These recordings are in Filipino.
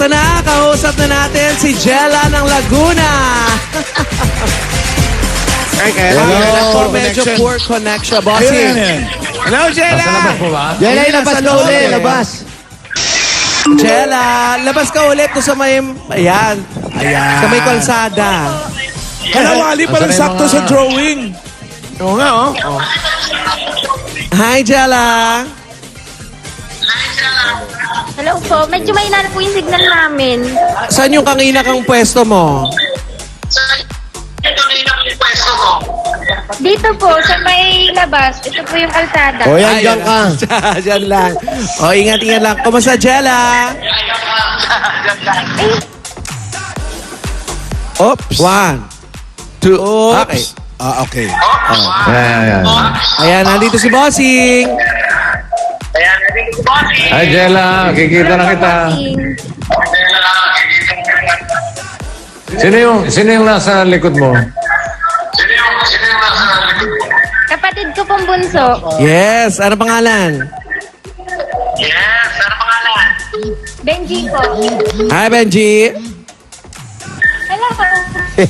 Eto na, kausap na natin si Jella ng Laguna. Hello. Medyo poor connection, bossy. Hello, Jella! Nasa labas po ba? Jella, Ayun, labas nasa ka loob ulit, eh. labas. Jella, labas ka ulit to sa may... Ayan. Ayan. Sa may kalsada. Kalawali pa lang Asan na yung sakto mga- sa drawing. Oo nga, oh. Hi, Jella. Hello po, medyo may po yung signal namin. Saan yung kanina kang pwesto mo? Dito po, sa may labas, ito po yung kalsada. O yan, dyan ka. Diyan lang. O, ingat-ingat lang. Kumusta, Jella? Oops. 1, 2, okay. Okay. Ayan. Ayan, nandito si Bossing. Hi, Jella. Kikita na kita. Sino yung nasa likod mo? Kapatid ko pong bunso. Yes, ano pangalan? Benji po. Hi, Benji. Hello po.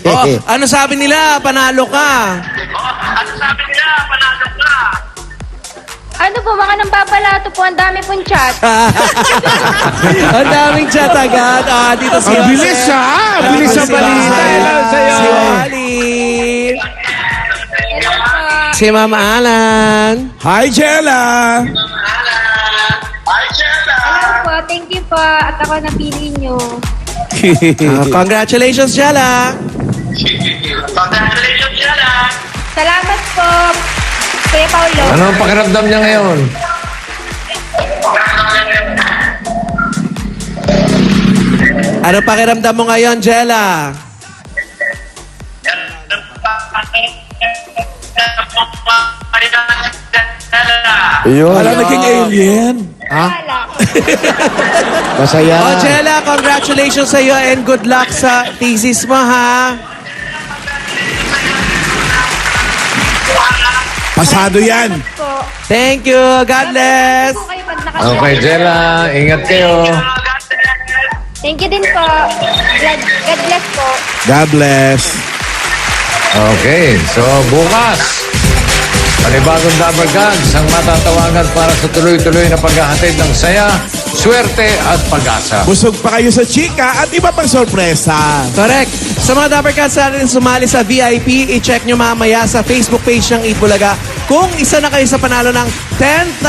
Oh, ano sabi nila? Panalo ka. Ano po, mga nang babalato po, ang dami pong chat. Ang daming chat agad. Ah, dito si Ang Jose. bilis ah! Ang bilis sa Si balita. Jose. Hello sa'yo. Si Wally. Hello po. Si Ma'am Alan. Hi, Jella! Hello po, thank you po. At ako napili nyo. Congratulations, Jella. Salamat po, Kuya Paulo. Ano ang pakiramdam niya ngayon? Ano pakiramdam mo ngayon, Jella? Yun. Wala naging alien. Wala. Masaya. Oh, Jella, congratulations sa iyo and good luck sa thesis mo, ha? Pasado yan. Po. Thank you. God bless. Po kayo pag nakasya. Okay, Jella. Ingat kayo. Thank you din po. God bless po. God bless. Okay, so bukas, panibagong Dabber Gods ang matatawagan para sa tuloy-tuloy na paghahatid ng saya, swerte at pag-asa. Busog pa kayo sa chika at iba pang sorpresa. Correct. Sa mga Dabber Cats natin sumali sa VIP, i-check nyo mamaya sa Facebook page ng Itbulaga kung isa na kayo sa panalo ng 10,000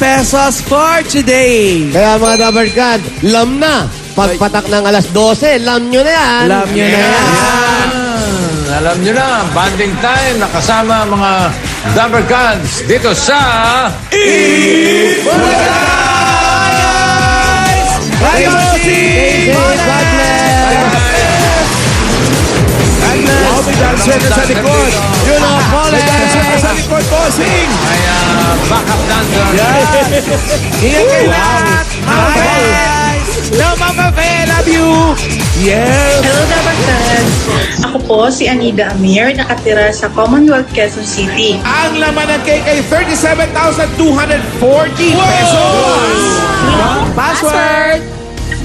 pesos for today. Kaya mga Dabber God, lam na. Pagpatak ng alas 12, lam nyo na yan. Alam nyo na yan. Alam nyo na, banding time nakasama mga Dabber Gods dito sa... Bye, Stay safe. God bless. Wow, may dancer na sa likod. Yun ang May college. dancer na sa likod, bossing. May backup dancer. Ingat kayo lahat. Bye. No, Mama Fe, love you. Yes. Hello, Dabarkad! Ako po si Anida Amir, nakatira sa Commonwealth, Quezon City. Ang laman ng cake ay 37,240 pesos. Password.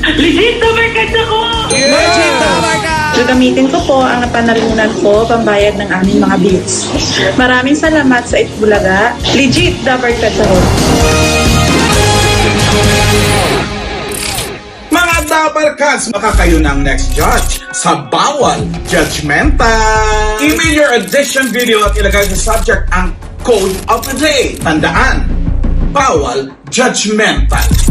Legit, Dabarkad ako! Legit Dabber Cats. Gagamitin ko po ang napanalunan ko pambayad ng aming mga bills. Maraming salamat sa Itbulaga. Legit, Dabarkad ako. Mga Dabber Cats, makakayo ng next judge sa Bawal Judgmental. Email your audition video at ilagay sa subject ang code of the day. Tandaan, Bawal Judgmental.